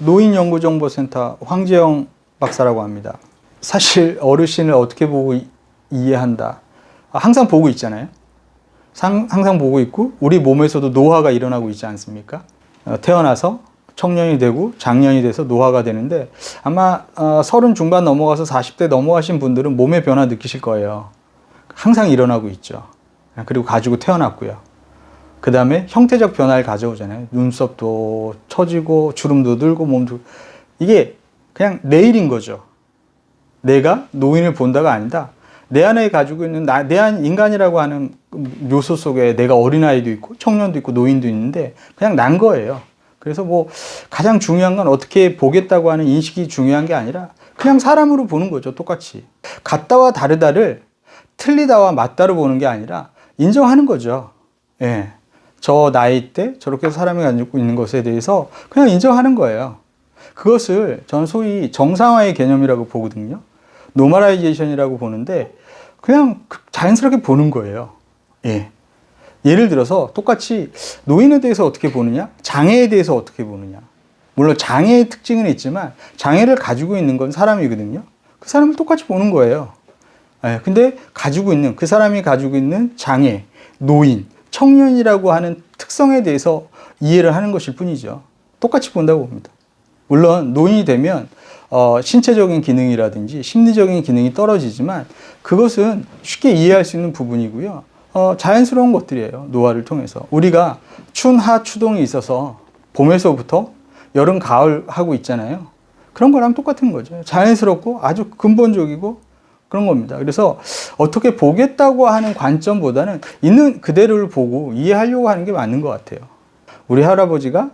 노인연구정보센터 황재영 박사라고 합니다. 사실 어르신을 어떻게 보고 이해한다. 항상 보고 있잖아요. 항상 보고 있고 우리 몸에서도 노화가 일어나고 있지 않습니까? 태어나서 청년이 되고 장년이 돼서 노화가 되는데 아마 30 중반 넘어가서 40대 넘어가신 분들은 몸의 변화 느끼실 거예요. 항상 일어나고 있죠. 그리고 가지고 태어났고요. 그 다음에 형태적 변화를 가져오잖아요. 눈썹도 처지고 주름도 들고 몸도. 이게 그냥 내일인 거죠. 내가 노인을 본다가 아니다. 내 안에 가지고 있는 내 안 인간이라고 하는 요소 속에 내가 어린아이도 있고 청년도 있고 노인도 있는데 그냥 난 거예요. 그래서 뭐 가장 중요한 건 어떻게 보겠다고 하는 인식이 중요한 게 아니라 그냥 사람으로 보는 거죠. 똑같이. 같다와 다르다를 틀리다와 맞다로 보는 게 아니라 인정하는 거죠. 예. 저 나이 때 저렇게 사람이 가지고 있는 것에 대해서 그냥 인정하는 거예요. 그것을 저는 소위 정상화의 개념이라고 보거든요. 노멀라이제이션이라고 보는데 그냥 자연스럽게 보는 거예요. 예. 예를 들어서 똑같이 노인에 대해서 어떻게 보느냐, 장애에 대해서 어떻게 보느냐. 물론 장애의 특징은 있지만 장애를 가지고 있는 건 사람이거든요. 그 사람을 똑같이 보는 거예요. 예. 근데 가지고 있는 그 사람이 가지고 있는 장애, 노인, 청년이라고 하는 특성에 대해서 이해를 하는 것일 뿐이죠. 똑같이 본다고 봅니다. 물론 노인이 되면 신체적인 기능이라든지 심리적인 기능이 떨어지지만 그것은 쉽게 이해할 수 있는 부분이고요. 자연스러운 것들이에요. 노화를 통해서. 우리가 춘, 하, 추동이 있어서 봄에서부터 여름, 가을 하고 있잖아요. 그런 거랑 똑같은 거죠. 자연스럽고 아주 근본적이고 그런 겁니다. 그래서 어떻게 보겠다고 하는 관점보다는 있는 그대로를 보고 이해하려고 하는 게 맞는 것 같아요. 우리 할아버지가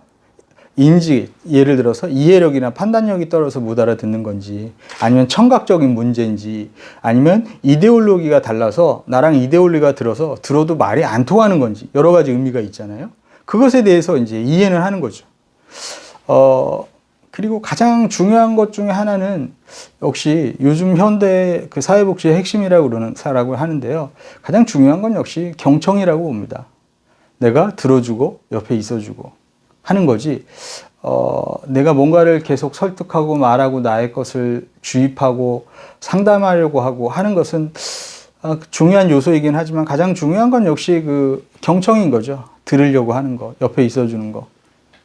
인지, 예를 들어서 이해력이나 판단력이 떨어져서 못 알아듣는 건지 아니면 청각적인 문제인지 아니면 이데올로기가 달라서 나랑 이데올로기가 들어도 말이 안 통하는 건지 여러 가지 의미가 있잖아요. 그것에 대해서 이제 이해는 하는 거죠. 그리고 가장 중요한 것 중에 하나는 역시 요즘 현대 그 사회복지의 핵심이라고 그러는 하는데요. 가장 중요한 건 역시 경청이라고 봅니다. 내가 들어주고 옆에 있어주고 하는 거지. 내가 뭔가를 계속 설득하고 말하고 나의 것을 주입하고 상담하려고 하고 하는 것은 중요한 요소이긴 하지만 가장 중요한 건 역시 그 경청인 거죠. 들으려고 하는 거, 옆에 있어주는 거.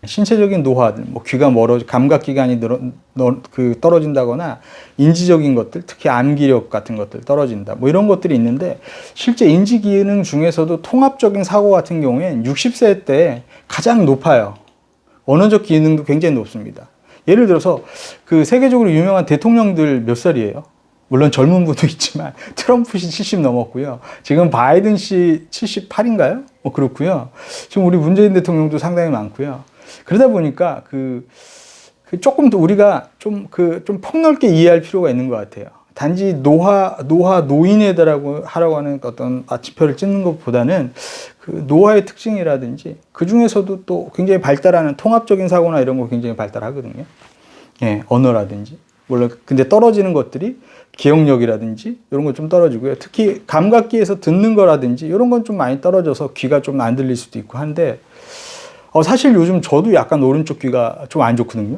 신체적인 노화들, 뭐 귀가 감각기관이 떨어진다거나 인지적인 것들, 특히 암기력 같은 것들 떨어진다. 뭐 이런 것들이 있는데 실제 인지 기능 중에서도 통합적인 사고 같은 경우엔 60세 때 가장 높아요. 언어적 기능도 굉장히 높습니다. 예를 들어서 그 세계적으로 유명한 대통령들 몇 살이에요? 물론 젊은 분도 있지만 트럼프 씨 70 넘었고요. 지금 바이든 씨 78인가요? 뭐 그렇고요. 지금 우리 문재인 대통령도 상당히 많고요. 그러다 보니까 조금 더 우리가 좀 폭넓게 이해할 필요가 있는 것 같아요. 단지 노인에다라고 하라고 하는 어떤 마침표를 찍는 것보다는 그 노화의 특징이라든지 그 중에서도 또 굉장히 발달하는 통합적인 사고나 이런 거 굉장히 발달하거든요. 예, 언어라든지. 물론 근데 떨어지는 것들이 기억력이라든지 이런 거 좀 떨어지고요. 특히 감각기에서 듣는 거라든지 이런 건 좀 많이 떨어져서 귀가 좀 안 들릴 수도 있고 한데 사실 요즘 저도 약간 오른쪽 귀가 좀 안 좋거든요.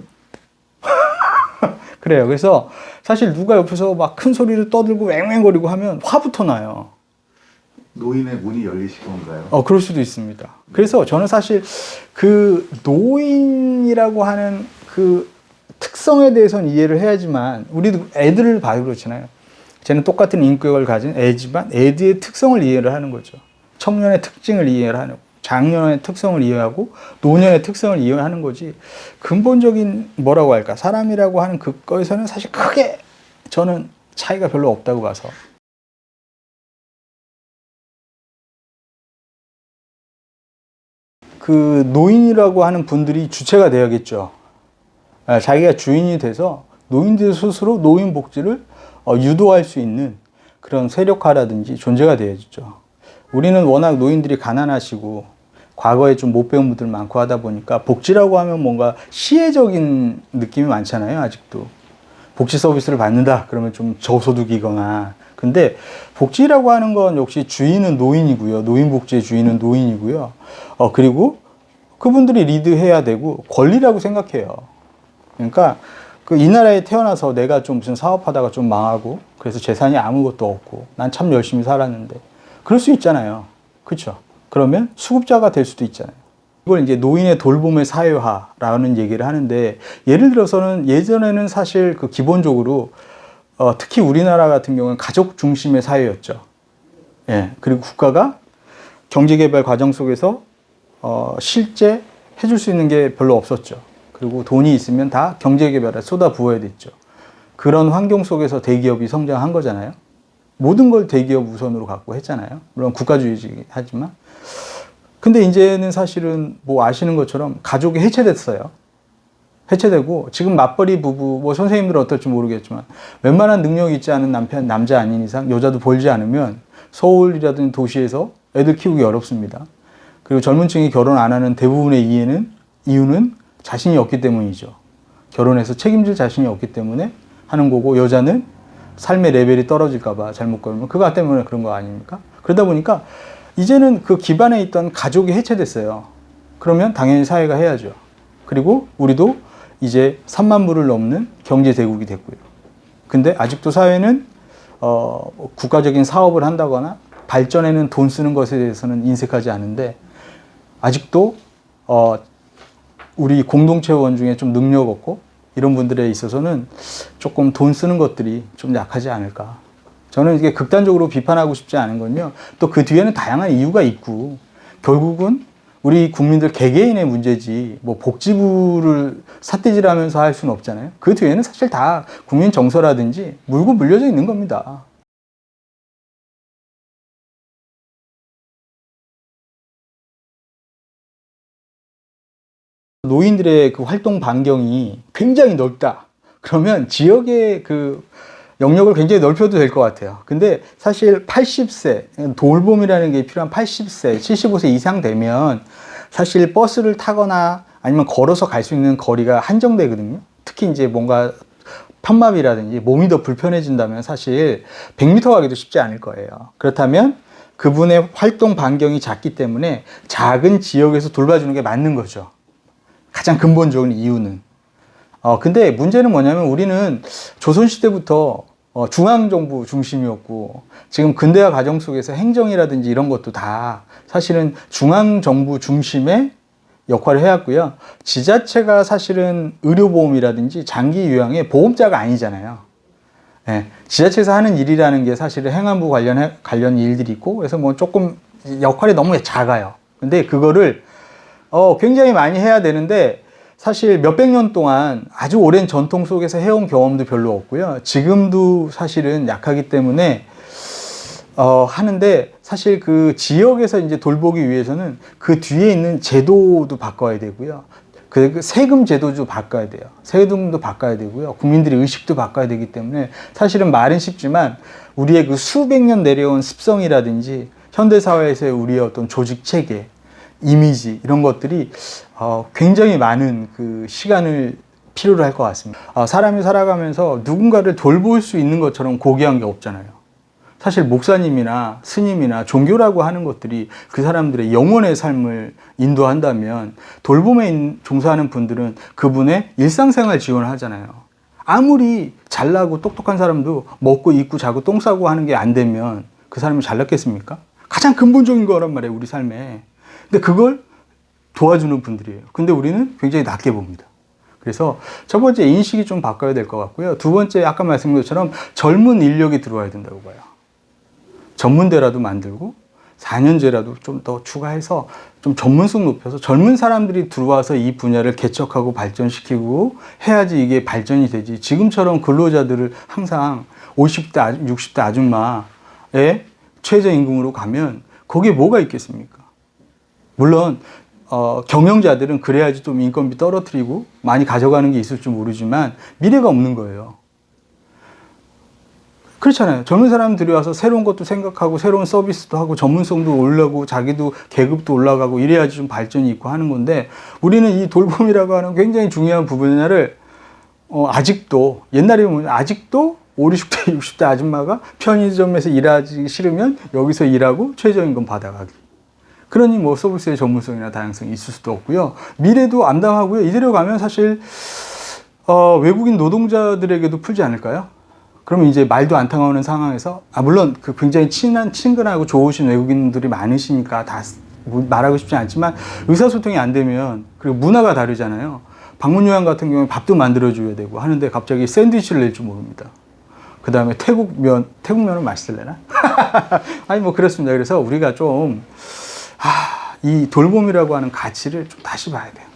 그래요. 그래서 사실 누가 옆에서 막 큰 소리를 떠들고 왱왱거리고 하면 화부터 나요. 노인의 문이 열리신 건가요? 그럴 수도 있습니다. 그래서 저는 사실 그 노인이라고 하는 그 특성에 대해서는 이해를 해야지만 우리도 애들을 봐도 그렇잖아요. 쟤는 똑같은 인격을 가진 애지만 애들의 특성을 이해를 하는 거죠. 청년의 특징을 이해를 하는 거죠. 장년의 특성을 이해하고 노년의 특성을 이해하는 거지 근본적인 뭐라고 할까 사람이라고 하는 그거에서는 사실 크게 저는 차이가 별로 없다고 봐서 그 노인이라고 하는 분들이 주체가 되어야겠죠. 자기가 주인이 돼서 노인들 스스로 노인 복지를 유도할 수 있는 그런 세력화라든지 존재가 되어야죠. 우리는 워낙 노인들이 가난하시고 과거에 좀 못 배운 분들 많고 하다 보니까 복지라고 하면 뭔가 시혜적인 느낌이 많잖아요. 아직도 복지 서비스를 받는다 그러면 좀 저소득이거나 근데 복지라고 하는 건 역시 주인은 노인이고요. 노인 복지의 주인은 노인이고요. 그리고 그분들이 리드해야 되고 권리라고 생각해요. 그러니까 그 이 나라에 태어나서 내가 좀 무슨 사업하다가 좀 망하고 그래서 재산이 아무것도 없고 난 참 열심히 살았는데 그럴 수 있잖아요. 그렇죠? 그러면 수급자가 될 수도 있잖아요. 이걸 이제 노인의 돌봄의 사회화라는 얘기를 하는데 예를 들어서는 예전에는 사실 그 기본적으로 특히 우리나라 같은 경우는 가족 중심의 사회였죠. 예. 그리고 국가가 경제개발 과정 속에서 실제 해줄 수 있는 게 별로 없었죠. 그리고 돈이 있으면 다 경제개발에 쏟아 부어야 됐죠. 그런 환경 속에서 대기업이 성장한 거잖아요. 모든 걸 대기업 우선으로 갖고 했잖아요. 물론 국가주의이긴 하지만. 근데 이제는 사실은 뭐 아시는 것처럼 가족이 해체됐어요. 해체되고 지금 맞벌이 부부, 뭐 선생님들은 어떨지 모르겠지만 웬만한 능력이 있지 않은 남자 아닌 이상 여자도 벌지 않으면 서울이라든지 도시에서 애들 키우기 어렵습니다. 그리고 젊은 층이 결혼 안 하는 대부분의 이유는 자신이 없기 때문이죠. 결혼해서 책임질 자신이 없기 때문에 하는 거고 여자는 삶의 레벨이 떨어질까 봐 잘못 걸면 그거 때문에 그런 거 아닙니까? 그러다 보니까 이제는 그 기반에 있던 가족이 해체됐어요. 그러면 당연히 사회가 해야죠. 그리고 우리도 이제 3만 불을 넘는 경제 대국이 됐고요. 근데 아직도 사회는 국가적인 사업을 한다거나 발전에는 돈 쓰는 것에 대해서는 인색하지 않은데 아직도 우리 공동체원 중에 좀 능력 없고 이런 분들에 있어서는 조금 돈 쓰는 것들이 좀 약하지 않을까. 저는 이게 극단적으로 비판하고 싶지 않은 건요. 또 그 뒤에는 다양한 이유가 있고 결국은 우리 국민들 개개인의 문제지 뭐 복지부를 삿대질하면서 할 수는 없잖아요. 그 뒤에는 사실 다 국민 정서라든지 물고 물려져 있는 겁니다. 노인들의 그 활동 반경이 굉장히 넓다. 그러면 지역의 그 영역을 굉장히 넓혀도 될 것 같아요. 근데 사실 80세, 돌봄이라는 게 필요한 80세, 75세 이상 되면 사실 버스를 타거나 아니면 걸어서 갈 수 있는 거리가 한정되거든요. 특히 이제 뭔가 편마비라든지 몸이 더 불편해진다면 사실 100m 가기도 쉽지 않을 거예요. 그렇다면 그분의 활동 반경이 작기 때문에 작은 지역에서 돌봐주는 게 맞는 거죠. 가장 근본적인 이유는. 근데 문제는 뭐냐면 우리는 조선시대부터 중앙정부 중심이었고 지금 근대화 과정 속에서 행정이라든지 이런 것도 다 사실은 중앙정부 중심의 역할을 해왔고요. 지자체가 사실은 의료보험이라든지 장기 요양의 보험자가 아니잖아요. 예, 지자체에서 하는 일이라는 게 사실은 행안부 관련 일들이 있고 그래서 뭐 조금 역할이 너무 작아요. 근데 그거를 굉장히 많이 해야 되는데 사실 몇백 년 동안 아주 오랜 전통 속에서 해온 경험도 별로 없고요. 지금도 사실은 약하기 때문에 하는데 사실 그 지역에서 이제 돌보기 위해서는 그 뒤에 있는 제도도 바꿔야 되고요. 그 세금 제도도 바꿔야 돼요. 세금도 바꿔야 되고요. 국민들의 의식도 바꿔야 되기 때문에 사실은 말은 쉽지만 우리의 그 수백 년 내려온 습성이라든지 현대사회에서의 우리의 어떤 조직 체계 이미지 이런 것들이 굉장히 많은 그 시간을 필요로 할 것 같습니다. 사람이 살아가면서 누군가를 돌볼 수 있는 것처럼 고귀한 게 없잖아요. 사실 목사님이나 스님이나 종교라고 하는 것들이 그 사람들의 영혼의 삶을 인도한다면 돌봄에 종사하는 분들은 그분의 일상생활 지원을 하잖아요. 아무리 잘나고 똑똑한 사람도 먹고 입고 자고 똥 싸고 하는 게 안 되면 그 사람이 잘났겠습니까? 가장 근본적인 거란 말이에요, 우리 삶에. 근데 그걸 도와주는 분들이에요. 근데 우리는 굉장히 낮게 봅니다. 그래서 첫 번째 인식이 좀 바꿔야 될 것 같고요. 두 번째 아까 말씀드린 것처럼 젊은 인력이 들어와야 된다고 봐요. 전문대라도 만들고 4년제라도 좀 더 추가해서 좀 전문성 높여서 젊은 사람들이 들어와서 이 분야를 개척하고 발전시키고 해야지 이게 발전이 되지. 지금처럼 근로자들을 항상 50대, 60대 아줌마의 최저임금으로 가면 거기에 뭐가 있겠습니까? 물론 경영자들은 그래야지 좀 인건비 떨어뜨리고 많이 가져가는 게 있을 줄 모르지만 미래가 없는 거예요. 그렇잖아요. 젊은 사람들이 와서 새로운 것도 생각하고 새로운 서비스도 하고 전문성도 올라가고 자기도 계급도 올라가고 이래야지 좀 발전이 있고 하는 건데 우리는 이 돌봄이라고 하는 굉장히 중요한 부분을 아직도 옛날에 보면 아직도 50, 60대, 60대 아줌마가 편의점에서 일하기 싫으면 여기서 일하고 최저임금 받아가기. 그러니 뭐 서비스의 전문성이나 다양성이 있을 수도 없고요. 미래도 암담하고요. 이대로 가면 사실 외국인 노동자들에게도 풀지 않을까요? 그러면 이제 말도 안 통하는 상황에서, 물론 그 굉장히 친근하고 좋으신 외국인들이 많으시니까 다 말하고 싶지 않지만 의사소통이 안 되면, 그리고 문화가 다르잖아요. 방문 요양 같은 경우에 밥도 만들어줘야 되고 하는데 갑자기 샌드위치를 낼 줄 모릅니다. 그 다음에 태국면은 맛있을래나? 아니, 뭐 그렇습니다. 그래서 우리가 좀, 이 돌봄이라고 하는 가치를 좀 다시 봐야 돼요.